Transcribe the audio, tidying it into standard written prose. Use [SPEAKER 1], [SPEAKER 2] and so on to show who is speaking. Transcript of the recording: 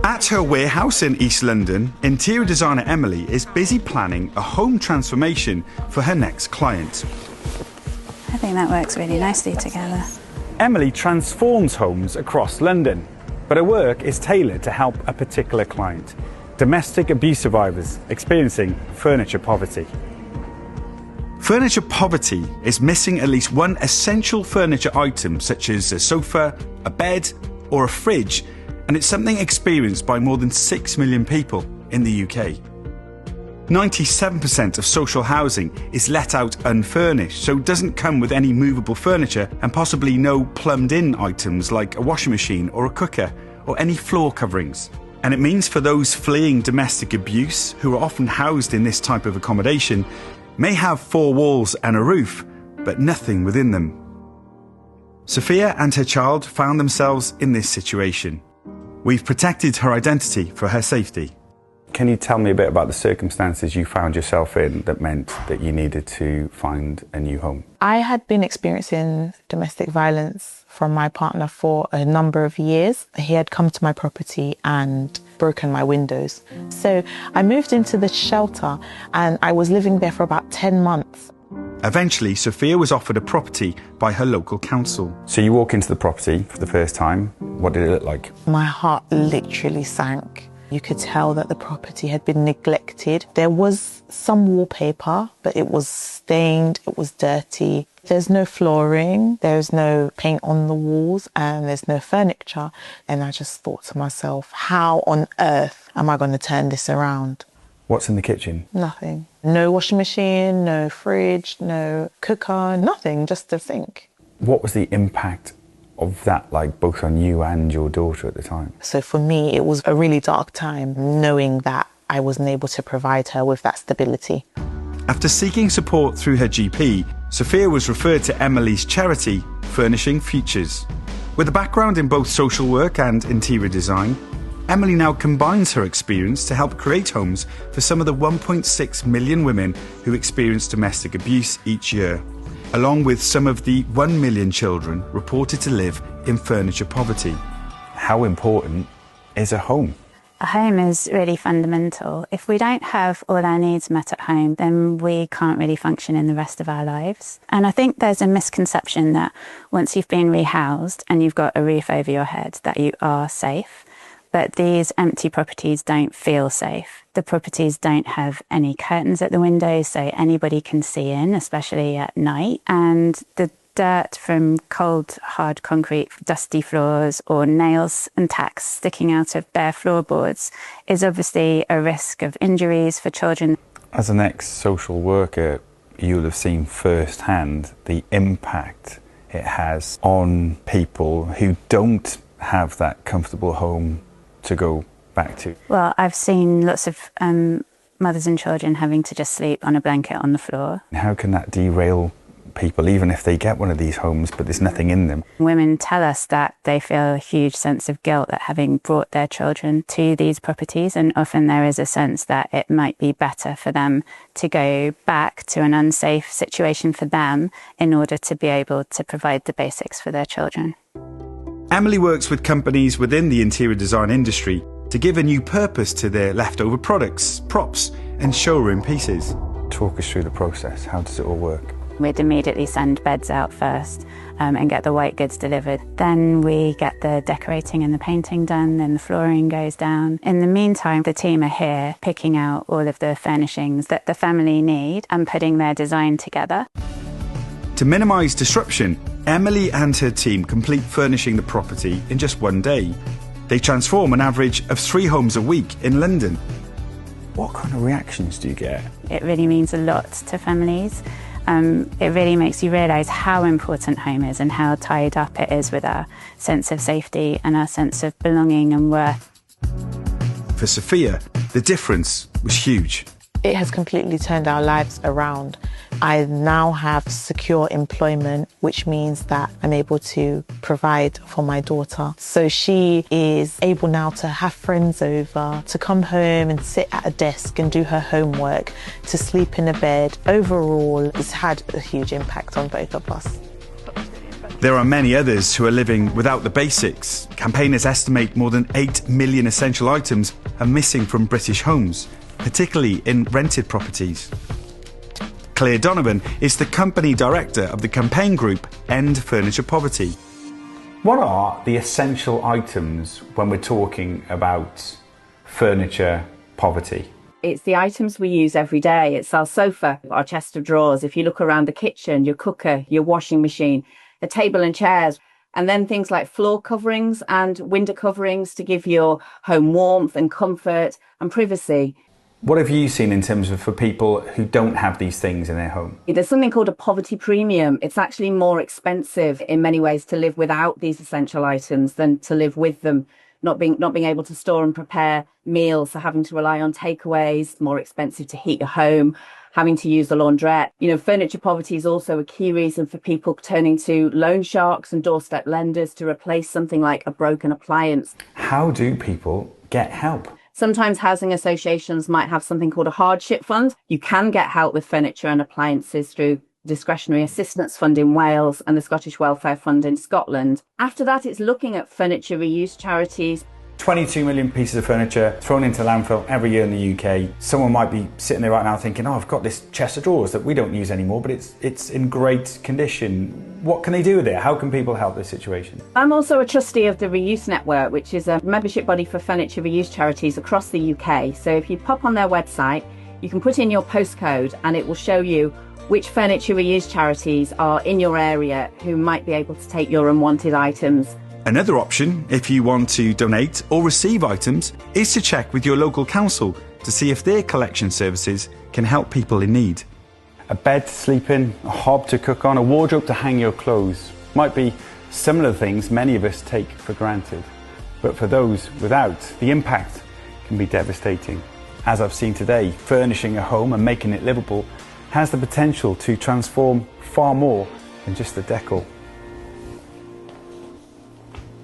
[SPEAKER 1] At her warehouse in East London, interior designer Emily is busy planning a home transformation for her next client.
[SPEAKER 2] I think that works really nicely together.
[SPEAKER 1] Emily transforms homes across London, but her work is tailored to help a particular client: domestic abuse survivors experiencing furniture poverty. Furniture poverty is missing at least one essential furniture item, such as a sofa, a bed, or a fridge, and it's something experienced by more than 6 million people in the UK. 97% of social housing is let out unfurnished, so it doesn't come with any movable furniture and possibly no plumbed-in items like a washing machine or a cooker or any floor coverings. And it means for those fleeing domestic abuse, who are often housed in this type of accommodation, may have 4 walls and a roof, but nothing within them. Sophia and her child found themselves in this situation. We've protected her identity for her safety. Can you tell me a bit about the circumstances you found yourself in that meant that you needed to find a new home?
[SPEAKER 3] I had been experiencing domestic violence from my partner for a number of years. He had come to my property and broken my windows. So I moved into the shelter and I was living there for about 10 months.
[SPEAKER 1] Eventually, Sophia was offered a property by her local council. So you walk into the property for the first time. What did it look like?
[SPEAKER 3] My heart literally sank. You could tell that the property had been neglected. There was some wallpaper, but it was stained, it was dirty. There's no flooring, there's no paint on the walls, and there's no furniture. And I just thought to myself, how on earth am I going to turn this around?
[SPEAKER 1] What's in the kitchen?
[SPEAKER 3] Nothing. No washing machine, no fridge, no cooker, nothing, just a sink.
[SPEAKER 1] What was the impact of that like both on you and your daughter at the time?
[SPEAKER 3] So for me, it was a really dark time, knowing that I wasn't able to provide her with that stability.
[SPEAKER 1] After seeking support through her GP, Sophia was referred to Emily's charity, Furnishing Futures. With a background in both social work and interior design, Emily now combines her experience to help create homes for some of the 1.6 million women who experience domestic abuse each year, along with some of the 1 million children reported to live in furniture poverty. How important is a home?
[SPEAKER 2] A home is really fundamental. If we don't have all our needs met at home, then we can't really function in the rest of our lives. And I think there's a misconception that once you've been rehoused and you've got a roof over your head, that you are safe. But these empty properties don't feel safe. The properties don't have any curtains at the windows, so anybody can see in, especially at night. And the dirt from cold, hard concrete, dusty floors, or nails and tacks sticking out of bare floorboards is obviously a risk of injuries for children.
[SPEAKER 1] As an ex-social worker, you'll have seen firsthand the impact it has on people who don't have that comfortable home to go back to.
[SPEAKER 2] Well, I've seen lots of mothers and children having to just sleep on a blanket on the floor.
[SPEAKER 1] How can that derail people, even if they get one of these homes but there's nothing in them?
[SPEAKER 2] Women tell us that they feel a huge sense of guilt at having brought their children to these properties, and often there is a sense that it might be better for them to go back to an unsafe situation for them in order to be able to provide the basics for their children.
[SPEAKER 1] Emily works with companies within the interior design industry to give a new purpose to their leftover products, props and showroom pieces. Talk us through the process. How does it all work?
[SPEAKER 2] We'd immediately send beds out first and get the white goods delivered. Then we get the decorating and the painting done, then the flooring goes down. In the meantime, the team are here picking out all of the furnishings that the family need and putting their design together.
[SPEAKER 1] To minimise disruption, Emily and her team complete furnishing the property in just one day. They transform an average of 3 homes a week in London. What kind of reactions do you get?
[SPEAKER 2] It really means a lot to families. It really makes you realise how important home is and how tied up it is with our sense of safety and our sense of belonging and worth.
[SPEAKER 1] For Sophia, the difference was huge.
[SPEAKER 3] It has completely turned our lives around. I now have secure employment, which means that I'm able to provide for my daughter. So she is able now to have friends over, to come home and sit at a desk and do her homework, to sleep in a bed. Overall, it's had a huge impact on both of us.
[SPEAKER 1] There are many others who are living without the basics. Campaigners estimate more than 8 million essential items are missing from British homes, particularly in rented properties. Claire Donovan is the company director of the campaign group End Furniture Poverty. What are the essential items when we're talking about furniture poverty?
[SPEAKER 4] It's the items we use every day. It's our sofa, our chest of drawers. If you look around the kitchen, your cooker, your washing machine, the table and chairs, and then things like floor coverings and window coverings to give your home warmth and comfort and privacy.
[SPEAKER 1] What have you seen in terms of for people who don't have these things in their home?
[SPEAKER 4] There's something called a poverty premium. It's actually more expensive in many ways to live without these essential items than to live with them. Not being able to store and prepare meals, so having to rely on takeaways, more expensive to heat your home, having to use the laundrette. Furniture poverty is also a key reason for people turning to loan sharks and doorstep lenders to replace something like a broken appliance.
[SPEAKER 1] How do people get help?
[SPEAKER 4] Sometimes housing associations might have something called a hardship fund. You can get help with furniture and appliances through Discretionary Assistance Fund in Wales and the Scottish Welfare Fund in Scotland. After that, it's looking at furniture reuse charities.
[SPEAKER 1] 22 million pieces of furniture thrown into landfill every year in the UK. Someone might be sitting there right now thinking, I've got this chest of drawers that we don't use anymore, but it's in great condition. What can they do with it? How can people help this situation?
[SPEAKER 4] I'm also a trustee of the Reuse Network, which is a membership body for furniture reuse charities across the UK. So if you pop on their website, you can put in your postcode and it will show you which furniture reuse charities are in your area who might be able to take your unwanted items.
[SPEAKER 1] Another option, if you want to donate or receive items, is to check with your local council to see if their collection services can help people in need. A bed to sleep in, a hob to cook on, a wardrobe to hang your clothes might be similar things many of us take for granted. But for those without, the impact can be devastating. As I've seen today, furnishing a home and making it livable has the potential to transform far more than just the decor.